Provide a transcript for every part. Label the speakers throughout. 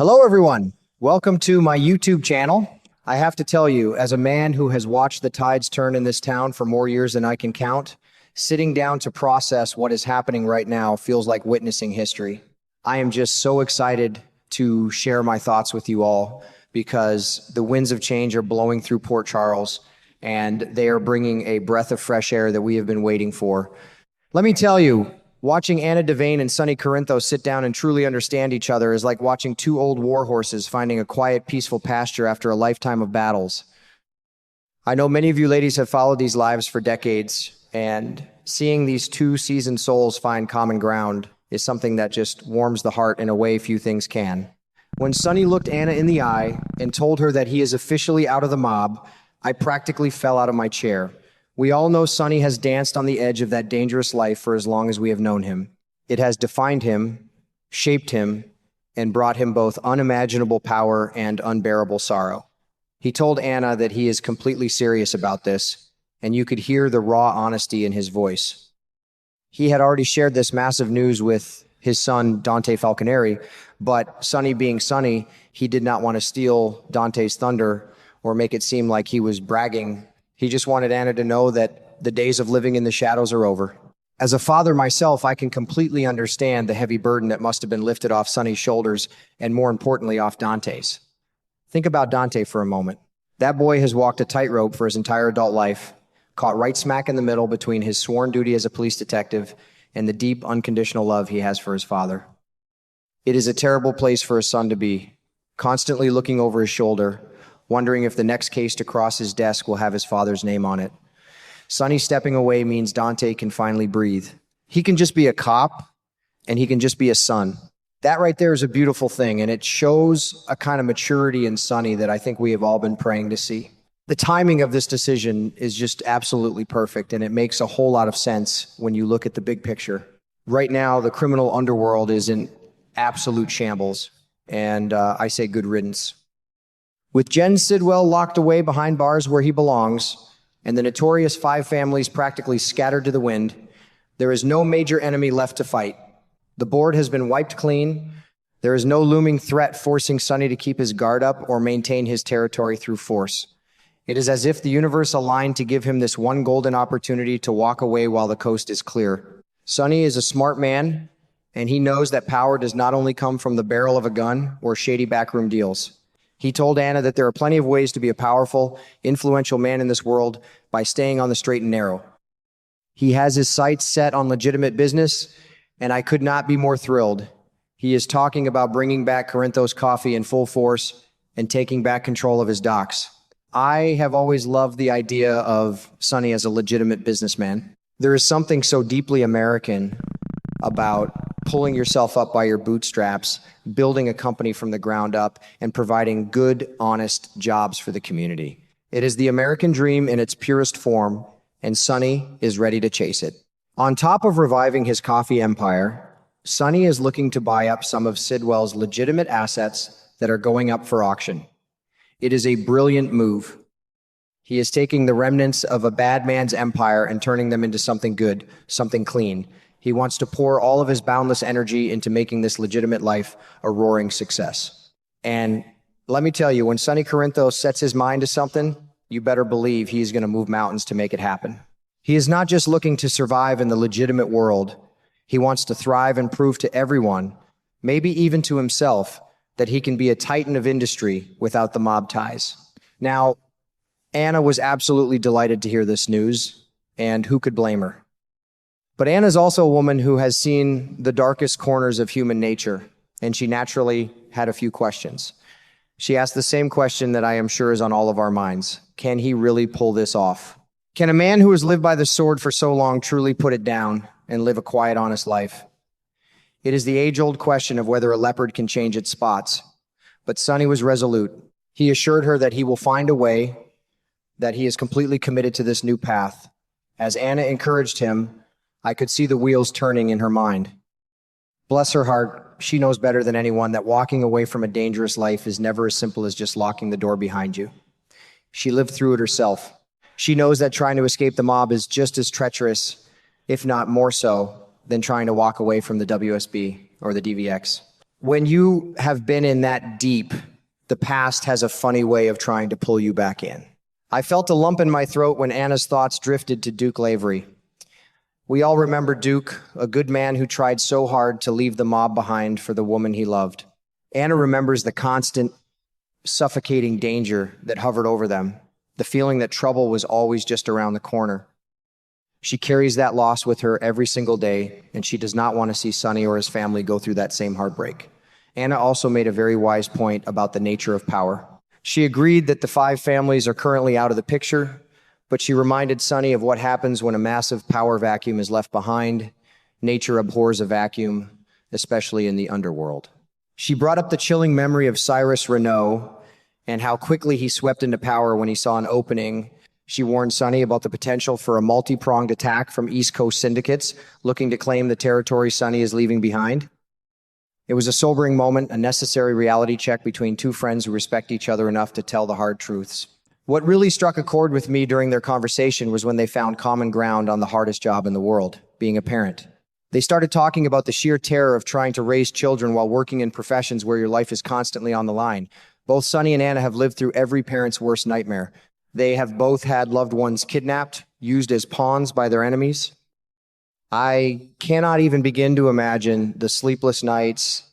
Speaker 1: Hello, everyone. Welcome to my YouTube channel. I have to tell you, as a man who has watched the tides turn in this town for more years than I can count, sitting down to process what is happening right now feels like witnessing history. I am just so excited to share my thoughts with you all because the winds of change are blowing through Port Charles and they are bringing a breath of fresh air that we have been waiting for. Let me tell you, watching Anna Devane and Sonny Corinthos sit down and truly understand each other is like watching two old war horses finding a quiet, peaceful pasture after a lifetime of battles. I know many of you ladies have followed these lives for decades, and seeing these two seasoned souls find common ground is something that just warms the heart in a way few things can. When Sonny looked Anna in the eye and told her that he is officially out of the mob, I practically fell out of my chair. We all know Sonny has danced on the edge of that dangerous life for as long as we have known him. It has defined him, shaped him, and brought him both unimaginable power and unbearable sorrow. He told Anna that he is completely serious about this, and you could hear the raw honesty in his voice. He had already shared this massive news with his son, Dante Falconeri, but Sonny being Sonny, he did not want to steal Dante's thunder or make it seem like he was bragging. He just wanted Anna to know that the days of living in the shadows are over. As a father myself, I can completely understand the heavy burden that must have been lifted off Sonny's shoulders and, more importantly, off Dante's. Think about Dante for a moment. That boy has walked a tightrope for his entire adult life, caught right smack in the middle between his sworn duty as a police detective and the deep, unconditional love he has for his father. It is a terrible place for a son to be, constantly looking over his shoulder, wondering if the next case to cross his desk will have his father's name on it. Sonny stepping away means Dante can finally breathe. He can just be a cop, and he can just be a son. That right there is a beautiful thing, and it shows a kind of maturity in Sonny that I think we have all been praying to see. The timing of this decision is just absolutely perfect, and it makes a whole lot of sense when you look at the big picture. Right now, the criminal underworld is in absolute shambles, and I say good riddance. With Jen Sidwell locked away behind bars where he belongs, and the notorious five families practically scattered to the wind, there is no major enemy left to fight. The board has been wiped clean. There is no looming threat forcing Sonny to keep his guard up or maintain his territory through force. It is as if the universe aligned to give him this one golden opportunity to walk away while the coast is clear. Sonny is a smart man, and he knows that power does not only come from the barrel of a gun or shady backroom deals. He told Anna that there are plenty of ways to be a powerful, influential man in this world by staying on the straight and narrow. He has his sights set on legitimate business, and I could not be more thrilled. He is talking about bringing back Corinthos Coffee in full force and taking back control of his docks. I have always loved the idea of Sonny as a legitimate businessman. There is something so deeply American about pulling yourself up by your bootstraps, building a company from the ground up, and providing good, honest jobs for the community. It is the American dream in its purest form, and Sonny is ready to chase it. On top of reviving his coffee empire, Sonny is looking to buy up some of Sidwell's legitimate assets that are going up for auction. It is a brilliant move. He is taking the remnants of a bad man's empire and turning them into something good, something clean. He wants to pour all of his boundless energy into making this legitimate life a roaring success. And let me tell you, when Sonny Corinthos sets his mind to something, you better believe he's going to move mountains to make it happen. He is not just looking to survive in the legitimate world. He wants to thrive and prove to everyone, maybe even to himself, that he can be a titan of industry without the mob ties. Now, Anna was absolutely delighted to hear this news, and who could blame her? But Anna's also a woman who has seen the darkest corners of human nature, and she naturally had a few questions. She asked the same question that I am sure is on all of our minds. Can he really pull this off? Can a man who has lived by the sword for so long truly put it down and live a quiet, honest life? It is the age-old question of whether a leopard can change its spots. But Sonny was resolute. He assured her that he will find a way, that he is completely committed to this new path. As Anna encouraged him, I could see the wheels turning in her mind. Bless her heart, she knows better than anyone that walking away from a dangerous life is never as simple as just locking the door behind you. She lived through it herself. She knows that trying to escape the mob is just as treacherous, if not more so, than trying to walk away from the WSB or the DVX. When you have been in that deep, the past has a funny way of trying to pull you back in. I felt a lump in my throat when Anna's thoughts drifted to Duke Lavery. We all remember Duke, a good man who tried so hard to leave the mob behind for the woman he loved. Anna remembers the constant, suffocating danger that hovered over them, the feeling that trouble was always just around the corner. She carries that loss with her every single day, and she does not want to see Sonny or his family go through that same heartbreak. Anna also made a very wise point about the nature of power. She agreed that the 5 families are currently out of the picture, but she reminded Sonny of what happens when a massive power vacuum is left behind. Nature abhors a vacuum, especially in the underworld. She brought up the chilling memory of Cyrus Renaud and how quickly he swept into power when he saw an opening. She warned Sonny about the potential for a multi-pronged attack from East Coast syndicates looking to claim the territory Sonny is leaving behind. It was a sobering moment, a necessary reality check between 2 friends who respect each other enough to tell the hard truths. What really struck a chord with me during their conversation was when they found common ground on the hardest job in the world, being a parent. They started talking about the sheer terror of trying to raise children while working in professions where your life is constantly on the line. Both Sonny and Anna have lived through every parent's worst nightmare. They have both had loved ones kidnapped, used as pawns by their enemies. I cannot even begin to imagine the sleepless nights,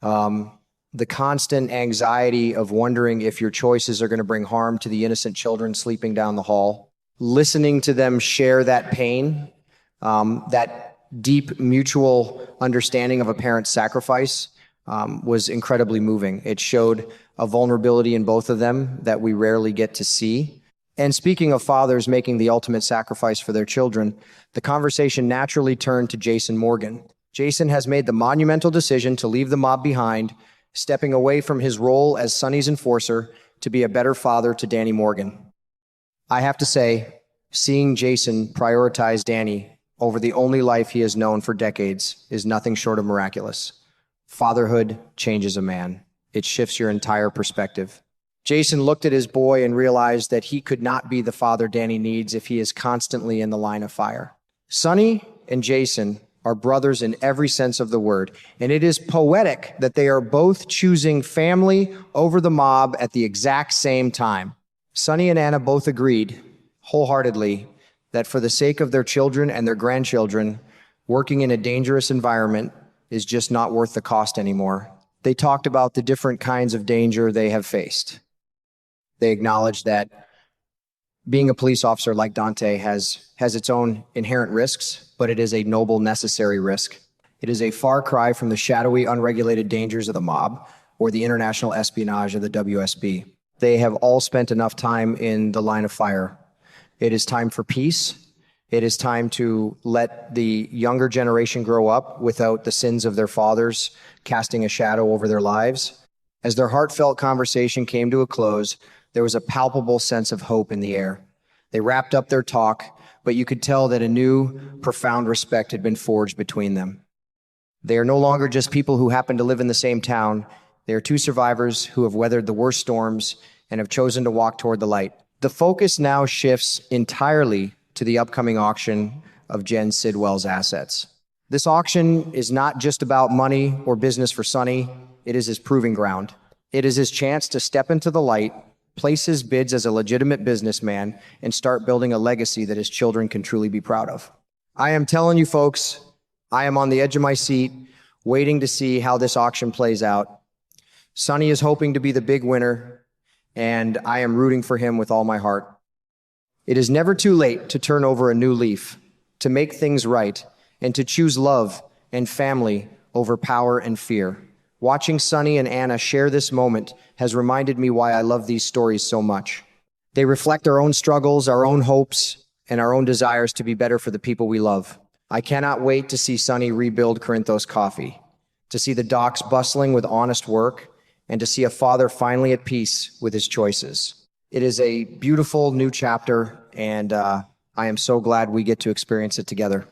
Speaker 1: the constant anxiety of wondering if your choices are going to bring harm to the innocent children sleeping down the hall. Listening to them share that pain, that deep mutual understanding of a parent's sacrifice was incredibly moving. It showed a vulnerability in both of them that we rarely get to see. And speaking of fathers making the ultimate sacrifice for their children, the conversation naturally turned to Jason Morgan. Jason has made the monumental decision to leave the mob behind, stepping away from his role as Sonny's enforcer to be a better father to Danny Morgan. I have to say, seeing Jason prioritize Danny over the only life he has known for decades is nothing short of miraculous. Fatherhood changes a man. It shifts your entire perspective. Jason looked at his boy and realized that he could not be the father Danny needs if he is constantly in the line of fire. Sonny and Jason are brothers in every sense of the word, and it is poetic that they are both choosing family over the mob at the exact same time. Sonny and Anna both agreed wholeheartedly that for the sake of their children and their grandchildren, working in a dangerous environment is just not worth the cost anymore. They talked about the different kinds of danger they have faced. They acknowledged that being a police officer like Dante has its own inherent risks, but it is a noble, necessary risk. It is a far cry from the shadowy, unregulated dangers of the mob or the international espionage of the WSB. They have all spent enough time in the line of fire. It is time for peace. It is time to let the younger generation grow up without the sins of their fathers casting a shadow over their lives. As their heartfelt conversation came to a close, there was a palpable sense of hope in the air. They wrapped up their talk, but you could tell that a new, profound respect had been forged between them. They are no longer just people who happen to live in the same town. They are 2 survivors who have weathered the worst storms and have chosen to walk toward the light. The focus now shifts entirely to the upcoming auction of Jen Sidwell's assets. This auction is not just about money or business for Sonny. It is his proving ground. It is his chance to step into the light, place his bids as a legitimate businessman, and start building a legacy that his children can truly be proud of. I am telling you folks, I am on the edge of my seat, waiting to see how this auction plays out. Sonny is hoping to be the big winner, and I am rooting for him with all my heart. It is never too late to turn over a new leaf, to make things right, and to choose love and family over power and fear. Watching Sonny and Anna share this moment has reminded me why I love these stories so much. They reflect our own struggles, our own hopes, and our own desires to be better for the people we love. I cannot wait to see Sonny rebuild Corinthos Coffee, to see the docks bustling with honest work, and to see a father finally at peace with his choices. It is a beautiful new chapter, and I am so glad we get to experience it together.